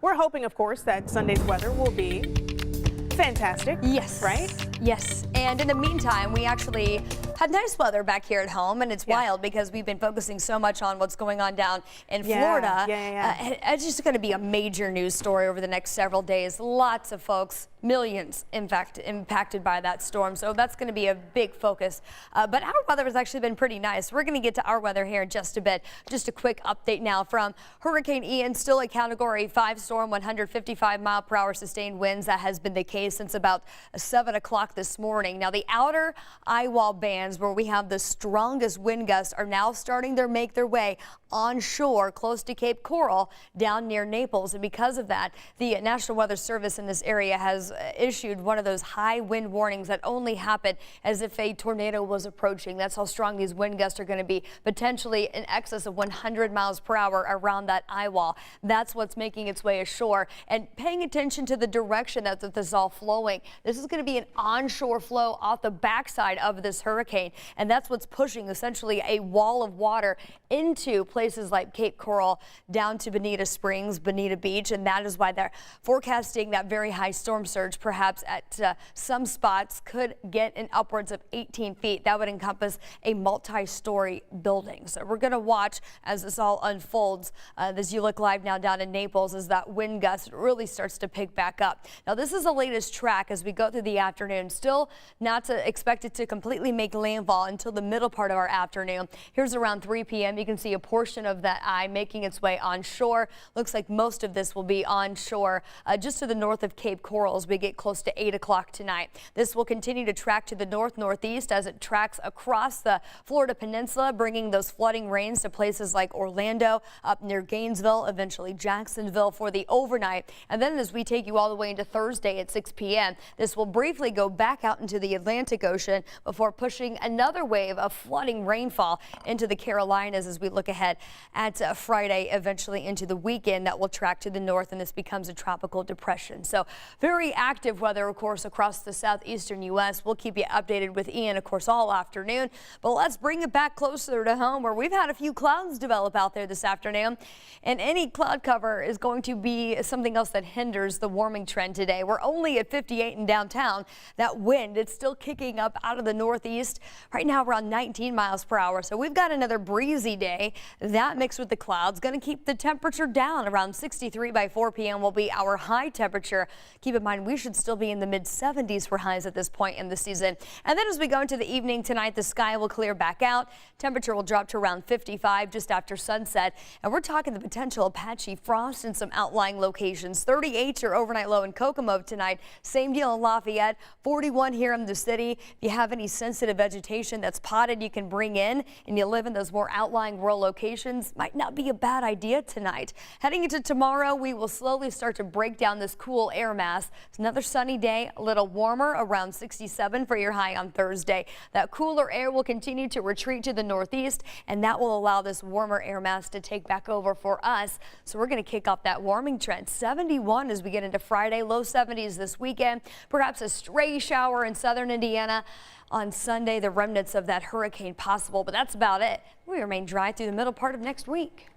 We're hoping, of course, that Sunday's weather will be fantastic. Yes. Right? Yes. And in the meantime, we actually had nice weather back here at home, and it's wild because we've been focusing so much on what's going on down in Florida. It's just going to be a major news story over the next several days. Lots of folks, millions, in fact, impacted by that storm. So that's going to be a big focus. But our weather has actually been pretty nice. We're going to get to our weather here in just a bit. Just a quick update now from Hurricane Ian, still a Category 5 storm, 155-mile-per-hour sustained winds. That has been the case since about 7 o'clock this morning. Now, the outer eye wall bands where we have the strongest wind gusts are now starting to make their way onshore close to Cape Coral down near Naples. And because of that, the National Weather Service in this area has issued one of those high wind warnings that only happen as if a tornado was approaching. That's how strong these wind gusts are going to be, potentially in excess of 100 miles per hour around that eye wall. That's what's making its way ashore. And paying attention to the direction that this is all flowing. This is going to be an onshore flow off the backside of this hurricane, and that's what's pushing essentially a wall of water into places like Cape Coral down to Bonita Springs, Bonita Beach, and that is why they're forecasting that very high storm surge, perhaps at some spots could get in upwards of 18 feet. That would encompass a multi-story building. So we're going to watch as this all unfolds as you look live now down in Naples as that wind gust really starts to pick back up. Now, this is the latest track as we go through the afternoon. Still not expected to completely make landfall until the middle part of our afternoon. Here's around 3 p.m. You can see a portion of that eye making its way onshore. Looks like most of this will be onshore just to the north of Cape Coral as we get close to 8 o'clock tonight. This will continue to track to the north-northeast as it tracks across the Florida Peninsula, bringing those flooding rains to places like Orlando, up near Gainesville, eventually Jacksonville for the overnight. And then as we take you all the way into Thursday at 6 p.m., this will briefly go back out into the Atlantic Ocean before pushing another wave of flooding rainfall into the Carolinas as we look ahead at Friday, eventually into the weekend that will track to the north, and this becomes a tropical depression. So very active weather, of course, across the southeastern U.S. We'll keep you updated with Ian, of course, all afternoon. But let's bring it back closer to home where we've had a few clouds develop out there this afternoon. And any cloud cover is going to be something else that hinders the warming trend today. We're only at 58 in downtown. That wind, it's still kicking up out of the northeast right now around 19 miles per hour. So we've got another breezy day. That mixed with the clouds going to keep the temperature down. Around 63 by 4 p.m. will be our high temperature. Keep in mind, we should still be in the mid 70s for highs at this point in the season. And then as we go into the evening tonight, the sky will clear back out. Temperature will drop to around 55 just after sunset. And we're talking the potential of patchy frost in some outlying locations. 38 your overnight low in Kokomo tonight. Same deal in Lafayette. 41 here in the city. If you have any sensitive vegetation that's potted you can bring in and you live in those more outlying rural locations, might not be a bad idea tonight. Heading into tomorrow, we will slowly start to break down this cool air mass. It's another sunny day, a little warmer, around 67 for your high on Thursday. That cooler air will continue to retreat to the northeast, and that will allow this warmer air mass to take back over for us. So we're going to kick off that warming trend. 71 as we get into Friday, low 70s this weekend. Perhaps a stray shower in southern Indiana. On Sunday, the remnants of that hurricane possible, but that's about it. We remain dry through the middle part of next week.